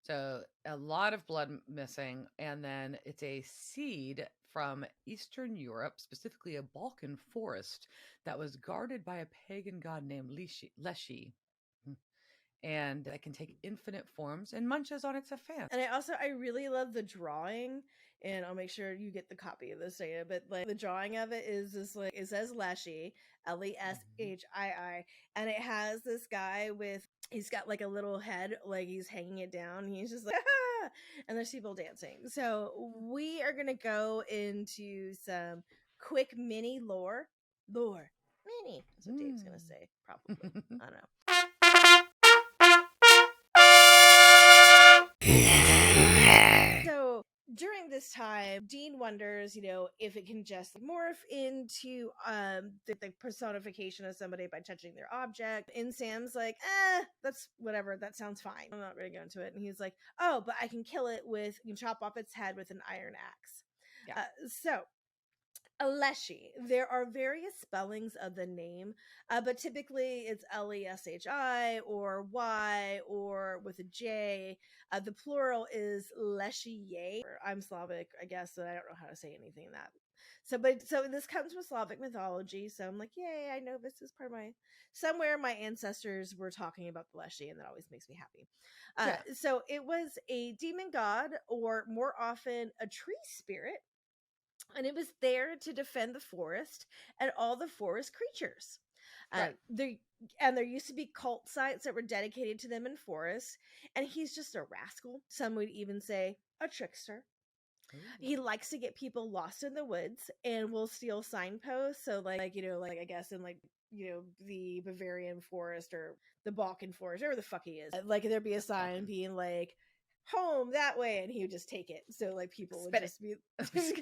So a lot of blood missing, and then it's a seed from Eastern Europe, specifically a Balkan forest that was guarded by a pagan god named Leshii. And that can take infinite forms and munches on its a fan. And I really love the drawing, and I'll make sure you get the copy of this data, but like the drawing of it is this, like, it says Leshy, Leshii, and it has this guy he's got like a little head, like he's hanging it down. He's just like, ah! And there's people dancing. So we are gonna go into some quick mini lore. Mini. That's what Dave's gonna say, probably. I don't know. So during this time, Dean wonders, if it can just morph into the personification of somebody by touching their object. And Sam's like, that's whatever. That sounds fine. I'm not really going to it. And he's like, oh, but I can kill it you can chop off its head with an iron axe. Yeah. So Leshii. There are various spellings of the name, but typically it's Leshi or Y or with a J. The plural is Leshii. I'm Slavic, I guess, and I don't know how to say anything in that. So this comes from Slavic mythology. So I'm like, yay! I know this is part of somewhere my ancestors were talking about the Leshii, and that always makes me happy. So it was a demon god, or more often a tree spirit. And it was there to defend the forest and all the forest creatures. Right. There used to be cult sites that were dedicated to them in forests. And he's just a rascal. Some would even say a trickster. Ooh. He likes to get people lost in the woods and will steal signposts. So like I guess in the Bavarian forest or the Balkan forest, wherever the fuck he is. Like there'd be a sign being like, home that way, and he would just take it. So like people would just be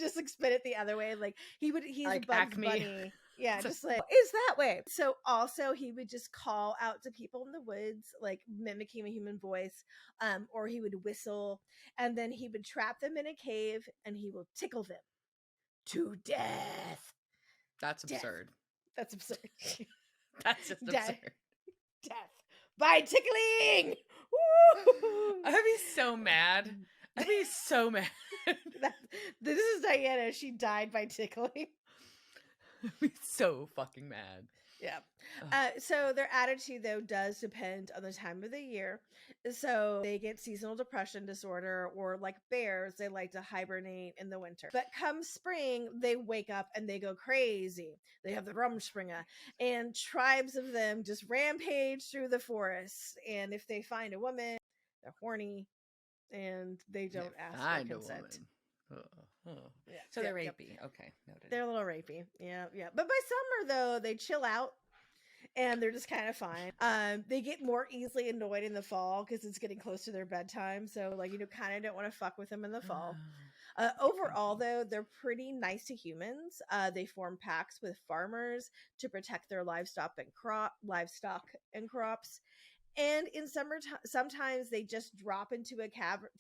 just like spin it the other way. Like he's like a Bugs Bunny. Yeah, just like is that way. So also he would just call out to people in the woods, like mimicking a human voice, or he would whistle, and then he would trap them in a cave and he will tickle them to death. That's absurd. That's absurd. That's just absurd. Death by tickling. I'd be so mad. I'd be so mad. This is Diana. She died by tickling. I'd be so fucking mad. Yeah. So their attitude, though, does depend on the time of the year. So they get seasonal depression disorder, or like bears, they like to hibernate in the winter. But come spring, they wake up and they go crazy. They have the Rumspringa, and tribes of them just rampage through the forest. And if they find a woman, they're horny, and they don't ask for consent. Yeah. So they're rapey. Okay, noted. They're a little rapey. Yeah. But by summer, though, they chill out. And they're just kind of fine. They get more easily annoyed in the fall because it's getting close to their bedtime. So, kind of don't want to fuck with them in the fall. Overall, though, they're pretty nice to humans. They form packs with farmers to protect their livestock and crops. And in summer, sometimes they just drop into a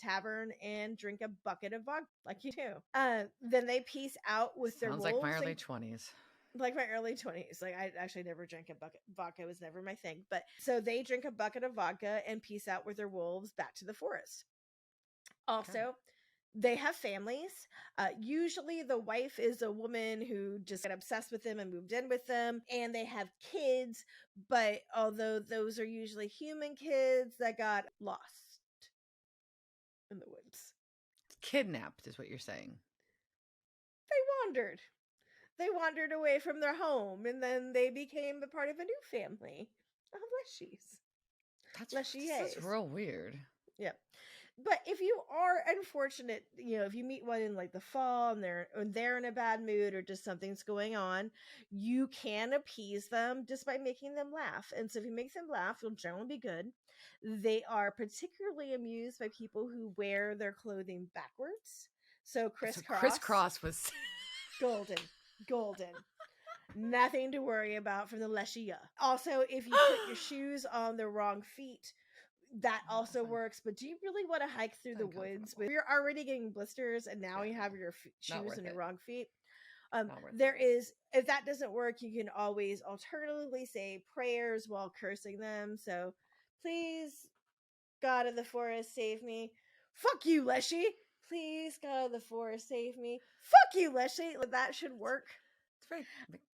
tavern and drink a bucket of vodka, like you do. Then they peace out with their wolves. Sounds like my early 20s. Like my early 20s. Like I actually never drank a bucket. Vodka was never my thing. But so they drink a bucket of vodka and peace out with their wolves back to the forest. Also, they have families. Usually the wife is a woman who just got obsessed with them and moved in with them. And they have kids. But although those are usually human kids that got lost in the woods. Kidnapped is what you're saying. They wandered away from their home, and then they became a part of a new family of Leshies. That's real weird. Yeah. But if you are unfortunate, if you meet one in like the fall and they're in a bad mood or just something's going on, you can appease them just by making them laugh. And so if you make them laugh, you'll generally be good. They are particularly amused by people who wear their clothing backwards. So Kriss Kross was golden. Nothing to worry about from the Leshii. Also, if you put your shoes on the wrong feet, that also works. But do you really want to hike through the woods where you're already getting blisters and now you have your shoes on your wrong feet? If that doesn't work, you can always alternatively say prayers while cursing them. So please, God of the forest, save me. Fuck you, Leshii. Please, God of the forest, save me. Fuck you, Leshii. That should work. It's very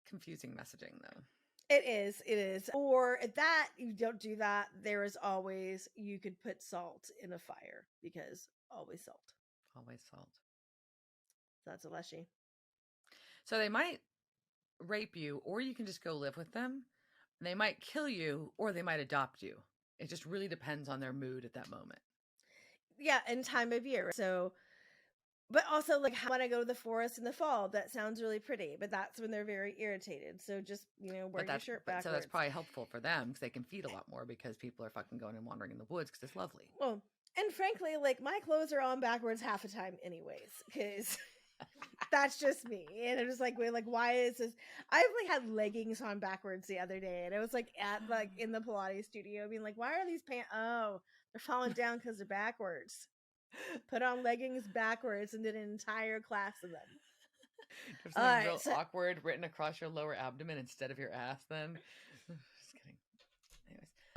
confusing messaging, though. It is. Or if that you don't do that, there is always, you could put salt in a fire, because always salt. Always salt. That's a Leshii. So they might rape you, or you can just go live with them. They might kill you, or they might adopt you. It just really depends on their mood at that moment. Yeah, and time of year. So, but also, like, I want to go to the forest in the fall. That sounds really pretty, but that's when they're very irritated. So just, wear your shirt backwards. So that's probably helpful for them, because they can feed a lot more, because people are fucking going and wandering in the woods because it's lovely. Well, and frankly, like, my clothes are on backwards half the time anyways, because that's just me. And I'm just like, wait, like, why is this? I've like had leggings on backwards the other day, and it was like in the Pilates studio, being like, why are these pants? Oh, they're falling down because they're backwards. Put on leggings backwards and did an entire class of them. There's something real awkward written across your lower abdomen instead of your ass then. Just kidding. Anyways.